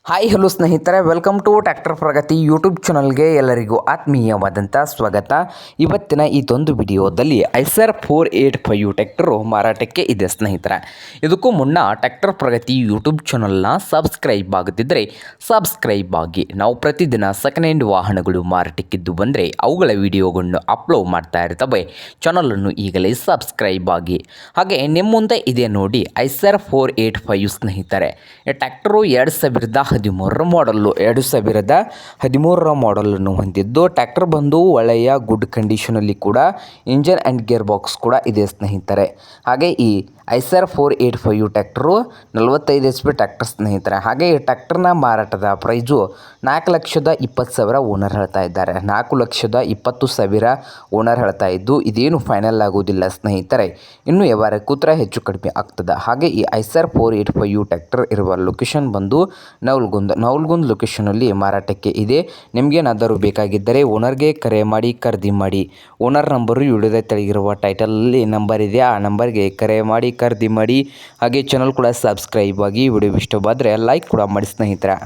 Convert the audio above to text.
Hi hello ಸ್ನೇಹಿತರೆ, welcome to tractor Pragati YouTube ಚಾನಲ್ಗೆ ಎಲ್ಲರಿಗೂ ಆತ್ಮೀಯವಾದಂಥ ಸ್ವಾಗತ. ಇವತ್ತಿನ ಇದೊಂದು ವಿಡಿಯೋದಲ್ಲಿ ಐಸರ್ 485 ಟ್ರ್ಯಾಕ್ಟರು ಮಾರಾಟಕ್ಕೆ ಇದೆ ಸ್ನೇಹಿತರೆ. ಇದಕ್ಕೂ ಮುನ್ನ ಟ್ರ್ಯಾಕ್ಟರ್ ಪ್ರಗತಿ ಯೂಟ್ಯೂಬ್ ಚಾನಲ್ನ ಸಬ್ಸ್ಕ್ರೈಬ್ ಆಗದಿದ್ದರೆ ಸಬ್ಸ್ಕ್ರೈಬ್ ಆಗಿ. ನಾವು ಪ್ರತಿದಿನ ಸೆಕೆಂಡ್ ಹ್ಯಾಂಡ್ ವಾಹನಗಳು ಮಾರಾಟಕ್ಕಿದ್ದು ಬಂದರೆ ಅವುಗಳ ವಿಡಿಯೋಗಳನ್ನು ಅಪ್ಲೋಡ್ ಮಾಡ್ತಾ ಇರ್ತವೆ. ಚಾನಲನ್ನು ಈಗಲೇ ಸಬ್ಸ್ಕ್ರೈಬ್ ಆಗಿ. ಹಾಗೆ ನಿಮ್ಮ ಮುಂದೆ ಇದೆ ನೋಡಿ ಐಸರ್ 485 ಸ್ನೇಹಿತರೆ. ಈ ಟ್ರ್ಯಾಕ್ಟರು 2013 ಮಾಡಲ್ಲು. 2013 ಮಾಡಲನ್ನು ಹೊಂದಿದ್ದು ಟ್ರ್ಯಾಕ್ಟರ್ ಬಂದು ಒಳ್ಳೆಯ ಗುಡ್ ಕಂಡೀಷನಲ್ಲಿ ಕೂಡ ಇಂಜನ್ ಆ್ಯಂಡ್ ಗೇರ್ ಬಾಕ್ಸ್ ಕೂಡ ಇದೆ ಸ್ನೇಹಿತರೆ. ಹಾಗೆ ಈ ಐಸರ್ 485 ಟ್ರ್ಯಾಕ್ಟರು 45 HP ಟ್ರ್ಯಾಕ್ಟರ್ ಸ್ನೇಹಿತರೆ. ಹಾಗೆ ಈ ಟ್ರ್ಯಾಕ್ಟರ್ನ ಮಾರಾಟದ ಪ್ರೈಸು 4,20,000 ಓನರ್ ಹೇಳ್ತಾ ಇದ್ದಾರೆ. 4,20,000 ಓನರ್ ಹೇಳ್ತಾ ಇದ್ದು ಇದೇನು ಫೈನಲ್ ಆಗೋದಿಲ್ಲ ಸ್ನೇಹಿತರೆ. ಇನ್ನು ವ್ಯವಹಾರ ಕೂತ್ರೆ ಹೆಚ್ಚು ಕಡಿಮೆ ಆಗ್ತದೆ. ಹಾಗೆ ಈ ಐಸರ್ 485 ಟ್ರ್ಯಾಕ್ಟರ್ ಇರುವ ಲೊಕೇಶನ್ ಬಂದು ನವಲ್ಗುಂದ್ ಲೊಕೇಶನಲ್ಲಿ ಮಾರಾಟಕ್ಕೆ ಇದೆ. ನಿಮಗೇನಾದರೂ ಬೇಕಾಗಿದ್ದರೆ ಓನರ್ಗೆ ಕರೆ ಮಾಡಿ ಖರೀದಿ ಮಾಡಿ. ಓನರ್ ನಂಬರು ವಿಡಿಯೋದ ತೆಳಗಿರುವ ಟೈಟಲಲ್ಲಿ ನಂಬರ್ ಇದೆ, ಆ ನಂಬರ್ಗೆ ಕರೆ ಮಾಡಿ ಖರೀದಿ ಮಾಡಿ. ಹಾಗೆ ಚಾನಲ್ ಕೂಡ ಸಬ್ಸ್ಕ್ರೈಬ್ ಆಗಿ. ವಿಡಿಯೋ ಇಷ್ಟವಾದರೆ ಲೈಕ್ ಕೂಡ ಮಾಡಿ ಸ್ನೇಹಿತರೆ.